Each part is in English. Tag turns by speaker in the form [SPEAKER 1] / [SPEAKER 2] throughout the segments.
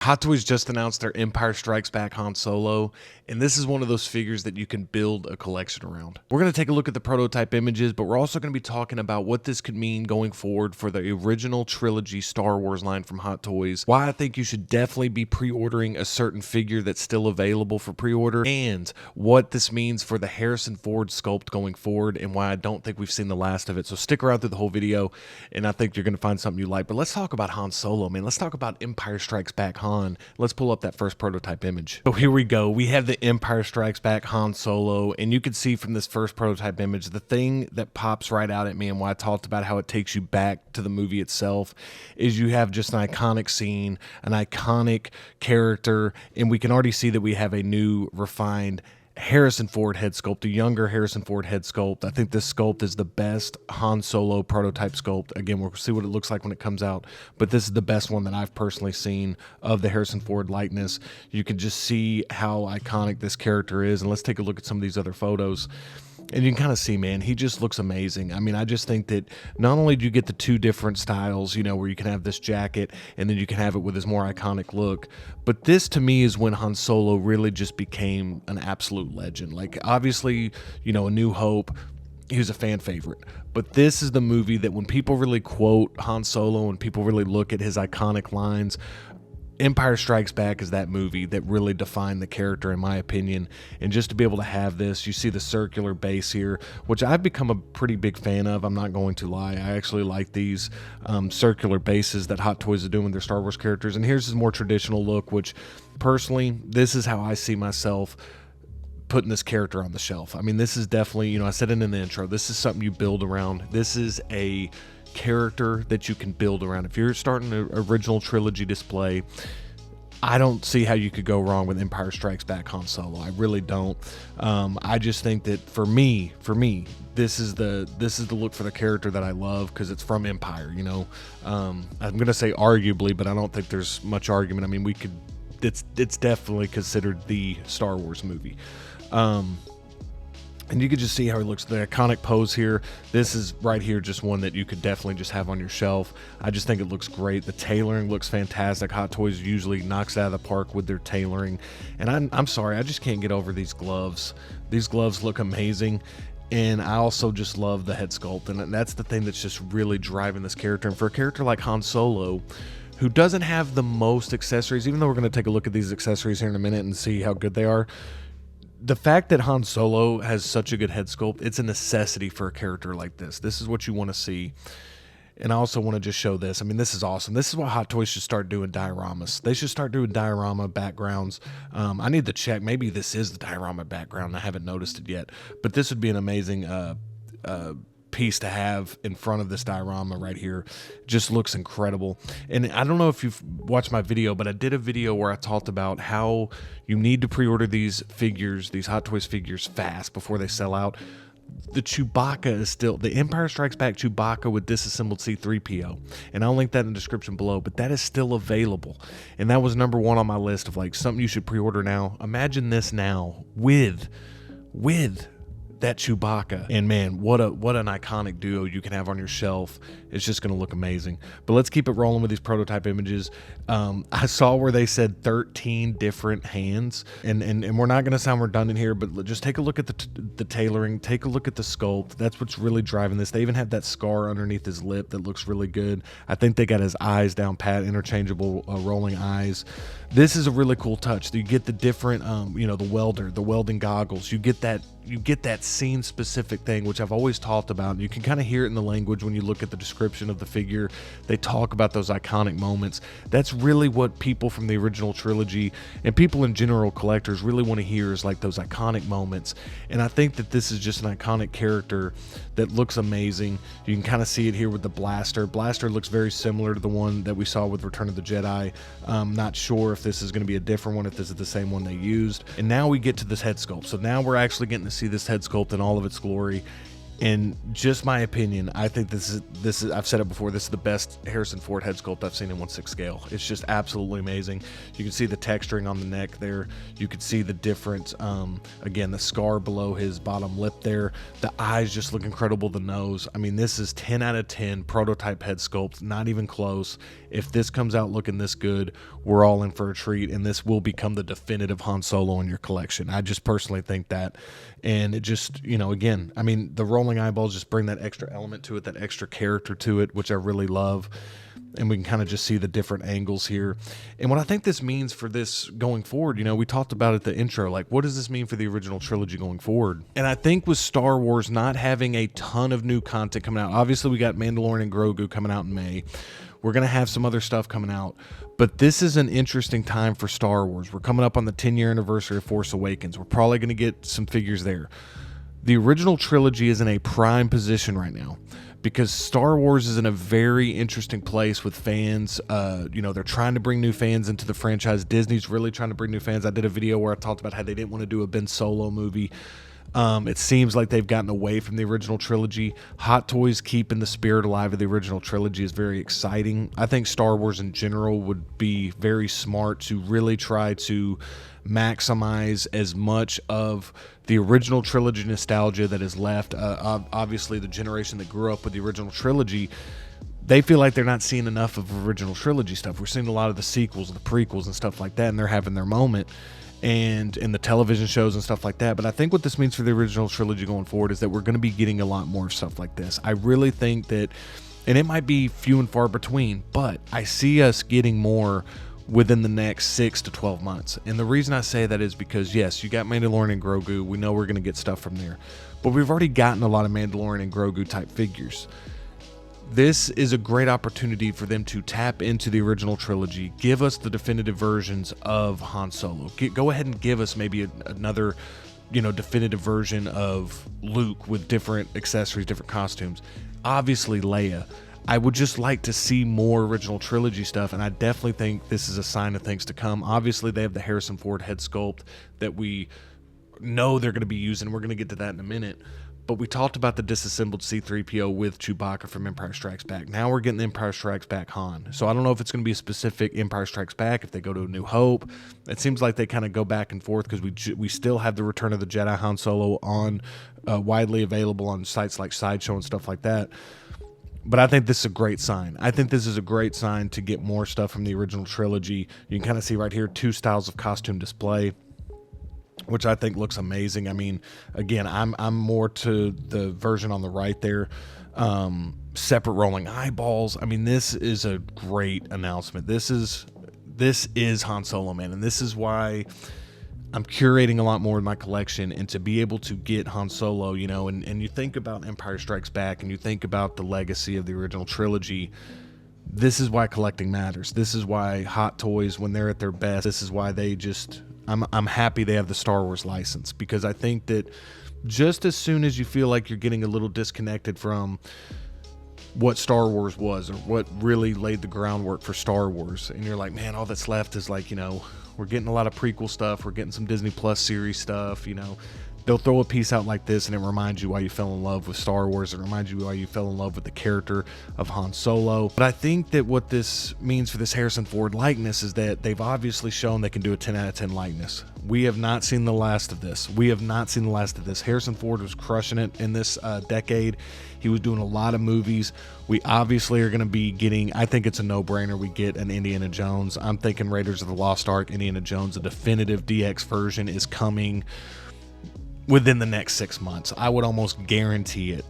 [SPEAKER 1] Hot Toys just announced their Empire Strikes Back Han Solo, and this is one of those figures that you can build a collection around. We're going to take a look at the prototype images, but we're also going to be talking about what this could mean going forward for the original Trilogy Star Wars line from Hot Toys, why I think you should definitely be pre-ordering a certain figure that's still available for pre-order, and what this means for the Harrison Ford sculpt going forward, and why I don't think we've seen the last of it. So stick around through the whole video, and I think you're going to find something you like. But let's talk about Han Solo, man. Let's talk about Empire Strikes Back Han. Let's pull up that first prototype image. So here we go. We have the Empire Strikes Back Han Solo, and you can see from this first prototype image, the thing that pops right out at me and why I talked about how it takes you back to the movie itself is you have just an iconic scene, an iconic character, and we can already see that we have a new refined Harrison Ford head sculpt, a younger Harrison Ford head sculpt. I think this sculpt is the best Han Solo prototype sculpt. Again, we'll see what it looks like when it comes out, but this is the best one that I've personally seen of the Harrison Ford likeness. You can just see how iconic this character is, and let's take a look at some of these other photos. And you can kind of see, man, he just looks amazing. I mean, I just think that not only do you get the two different styles, you know, where you can have this jacket and then you can have it with his more iconic look, but this to me is when Han Solo really just became an absolute legend. Like, obviously, you know, A New Hope, he was a fan favorite, but this is the movie that when people really quote Han Solo and people really look at his iconic lines, Empire Strikes Back is that movie that really defined the character, in my opinion. And just to be able to have this, you see the circular base here, which I've become a pretty big fan of. I'm not going to lie. I actually like these circular bases that Hot Toys are doing with their Star Wars characters. And here's his more traditional look, which personally, this is how I see myself putting this character on the shelf. I mean, this is definitely, you know, I said it in the intro, this is something you build around. This is a character that you can build around. If you're starting an original trilogy display, I don't see how you could go wrong with Empire Strikes Back Han Solo. I really don't. I just think that for me, this is the look for the character that I love because it's from Empire. You know, I'm gonna say arguably, but I don't think there's much argument. I mean, we could. It's definitely considered the Star Wars movie. And you can just see how he looks. The iconic pose here. This is right here, just one that you could definitely just have on your shelf. I just think it looks great. The tailoring looks fantastic. Hot Toys usually knocks it out of the park with their tailoring. And I'm sorry, I just can't get over these gloves. These gloves look amazing. And I also just love the head sculpt. And that's the thing that's just really driving this character. And for a character like Han Solo, who doesn't have the most accessories, even though we're going to take a look at these accessories here in a minute and see how good they are, the fact that Han Solo has such a good head sculpt, it's a necessity for a character like this. This is what you want to see. And I also want to just show this. I mean, this is awesome. This is what Hot Toys should start doing dioramas. They should start doing diorama backgrounds. I need to check. Maybe this is the diorama background. I haven't noticed it yet. But this would be an amazing piece to have in front of this diorama right here. Just looks incredible. And I don't know if you've watched my video, but I did a video where I talked about how you need to pre-order these figures, these Hot Toys figures, fast before they sell out. The Chewbacca is still, the Empire Strikes Back Chewbacca with disassembled C-3PO, and I'll link that in the description below, but that is still available, and that was number one on my list of like something you should pre-order now. Imagine this now with that Chewbacca, and man, what an iconic duo you can have on your shelf. It's just going to look amazing. But let's keep it rolling with these prototype images. I saw where they said 13 different hands, and we're not going to sound redundant here, but just take a look at the tailoring, take a look at the sculpt. That's what's really driving this. They even have that scar underneath his lip that looks really good. I think they got his eyes down pat, interchangeable rolling eyes. This is a really cool touch. You get the different, you know, the welding goggles. You get that scene specific thing, which I've always talked about. And you can kind of hear it in the language when you look at the description of the figure. They talk about those iconic moments. That's really what people from the original trilogy and people in general, collectors, really want to hear, is like those iconic moments. And I think that this is just an iconic character that looks amazing. You can kind of see it here with the blaster. Blaster looks very similar to the one that we saw with Return of the Jedi. Not sure if this is going to be a different one, if this is the same one they used. And now we get to this head sculpt. So now we're actually getting to see this head sculpt in all of its glory. And just my opinion, I think this is I've said it before, this is the best Harrison Ford head sculpt I've seen in 1/6 scale. It's just absolutely amazing. You can see the texturing on the neck there. You can see the difference, again, the scar below his bottom lip there. The eyes just look incredible, the nose. I mean, this is 10 out of 10 prototype head sculpt, not even close. if this comes out looking this good, we're all in for a treat, and this will become the definitive Han Solo in your collection. I just personally think that. And it just, again, I mean, the rolling eyeballs just bring that extra element to it, that extra character to it, which I really love. And we can kind of just see the different angles here. And what I think this means for this going forward, we talked about it at the intro, like, what does this mean for the original trilogy going forward? And I think with Star Wars not having a ton of new content coming out, obviously we got Mandalorian and Grogu coming out in May. We're going to have some other stuff coming out. But this is an interesting time for Star Wars. We're coming up on the 10-year anniversary of Force Awakens. We're probably going to get some figures there. The original trilogy is in a prime position right now, because Star Wars is in a very interesting place with fans. They're trying to bring new fans into the franchise. Disney's really trying to bring new fans. I did a video where I talked about how they didn't want to do a Ben Solo movie. It seems like they've gotten away from the original trilogy. Hot Toys keeping the spirit alive of the original trilogy is very exciting. I think Star Wars in general would be very smart to really try to maximize as much of the original trilogy nostalgia that is left. Obviously, the generation that grew up with the original trilogy, they feel like they're not seeing enough of original trilogy stuff. We're seeing a lot of the sequels, the prequels, and stuff like that, and they're having their moment, and in the television shows and stuff like that. But I think what this means for the original trilogy going forward is that we're going to be getting a lot more stuff like this. I really think that, and it might be few and far between, but I see us getting more within the next 6 to 12 months. And the reason I say that is because, yes, you got Mandalorian and Grogu. We know we're going to get stuff from there. But we've already gotten a lot of Mandalorian and Grogu type figures. This is a great opportunity for them to tap into the original trilogy, give us the definitive versions of Han Solo. Go ahead and give us maybe another, definitive version of Luke with different accessories, different costumes. Obviously, Leia. I would just like to see more original trilogy stuff, and I definitely think this is a sign of things to come. Obviously, they have the Harrison Ford head sculpt that we know they're going to be using. We're going to get to that in a minute. But we talked about the disassembled C-3PO with Chewbacca from Empire Strikes Back. Now we're getting the Empire Strikes Back Han. So I don't know if it's going to be a specific Empire Strikes Back, if they go to A New Hope. It seems like they kind of go back and forth, because we still have the Return of the Jedi Han Solo on widely available on sites like Sideshow and stuff like that. But I think this is a great sign. I think this is a great sign to get more stuff from the original trilogy. You can kind of see right here 2 styles of costume display, which I think looks amazing. I mean, again, I'm more to the version on the right there. Separate rolling eyeballs. I mean, this is a great announcement. This is Han Solo, man, and this is why I'm curating a lot more in my collection, and to be able to get Han Solo, and you think about Empire Strikes Back, and you think about the legacy of the original trilogy. This is why collecting matters. This is why Hot Toys, when they're at their best, this is why they just, I'm happy they have the Star Wars license, because I think that just as soon as you feel like you're getting a little disconnected from what Star Wars was, or what really laid the groundwork for Star Wars, and you're like, man, all that's left is like, we're getting a lot of prequel stuff, we're getting some Disney Plus series stuff, they'll throw a piece out like this and it reminds you why you fell in love with Star Wars. It reminds you why you fell in love with the character of Han Solo. But I think that what this means for this Harrison Ford likeness is that they've obviously shown they can do a 10 out of 10 likeness. We have not seen the last of this. Harrison Ford was crushing it in this decade. He was doing a lot of movies. We obviously are going to be getting, I think it's a no-brainer, we get an Indiana Jones. I'm thinking Raiders of the Lost Ark, Indiana Jones, a definitive DX version is coming within the next 6 months. I would almost guarantee it.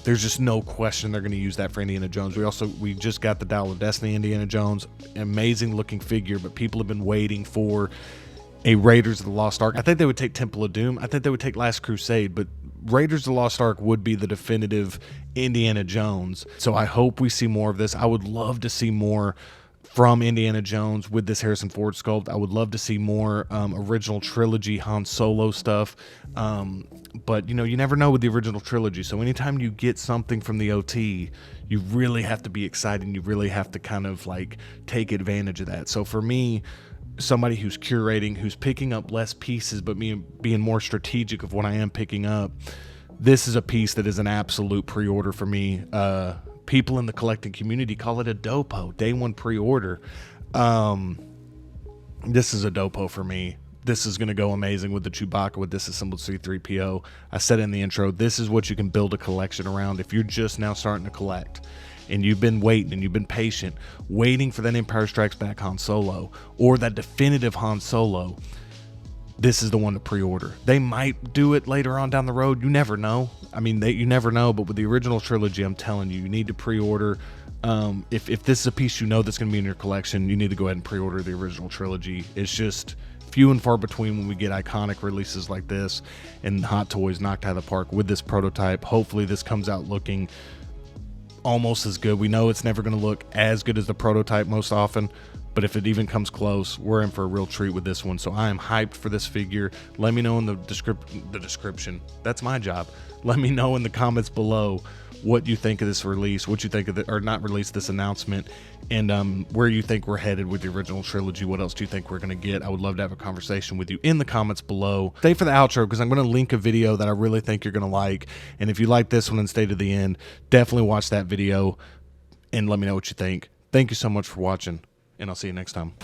[SPEAKER 1] There's just no question they're going to use that for Indiana Jones. We just got the Dial of Destiny Indiana Jones, amazing looking figure, but people have been waiting for a Raiders of the Lost Ark. I think they would take Temple of Doom. I think they would take Last Crusade, but Raiders of the Lost Ark would be the definitive Indiana Jones. So I hope we see more of this. I would love to see more from Indiana Jones with this Harrison Ford sculpt. I would love to see more original trilogy Han Solo stuff. But, you never know with the original trilogy. So anytime you get something from the OT, you really have to be excited, and you really have to kind of like take advantage of that. So for me, somebody who's curating, who's picking up less pieces, but being more strategic of what I am picking up, this is a piece that is an absolute pre-order for me. People in the collecting community call it a dopo, day one pre-order. This is a dopo for me. this is going to go amazing with the Chewbacca with disassembled C-3PO. I said in the intro, this is what you can build a collection around if you're just now starting to collect. And you've been waiting and you've been patient, waiting for that Empire Strikes Back Han Solo or that definitive Han Solo. This is the one to pre-order. They might do it later on down the road. You never know. I mean, you never know. But with the original trilogy, I'm telling you, you need to pre-order. If this is a piece you know that's going to be in your collection, you need to go ahead and pre-order the original trilogy. It's just few and far between when we get iconic releases like this and Hot Toys knocked out of the park with this prototype. Hopefully this comes out looking almost as good. We know it's never going to look as good as the prototype most often, but if it even comes close, we're in for a real treat with this one. So I am hyped for this figure. Let me know in the description. That's my job. Let me know in the comments below what you think of this release, what you think of the, or not release, this announcement, and where you think we're headed with the original trilogy. What else do you think we're going to get? I would love to have a conversation with you in the comments below. Stay for the outro because I'm going to link a video that I really think you're going to like. And if you like this one and stay to the end, definitely watch that video and let me know what you think. Thank you so much for watching, and I'll see you next time.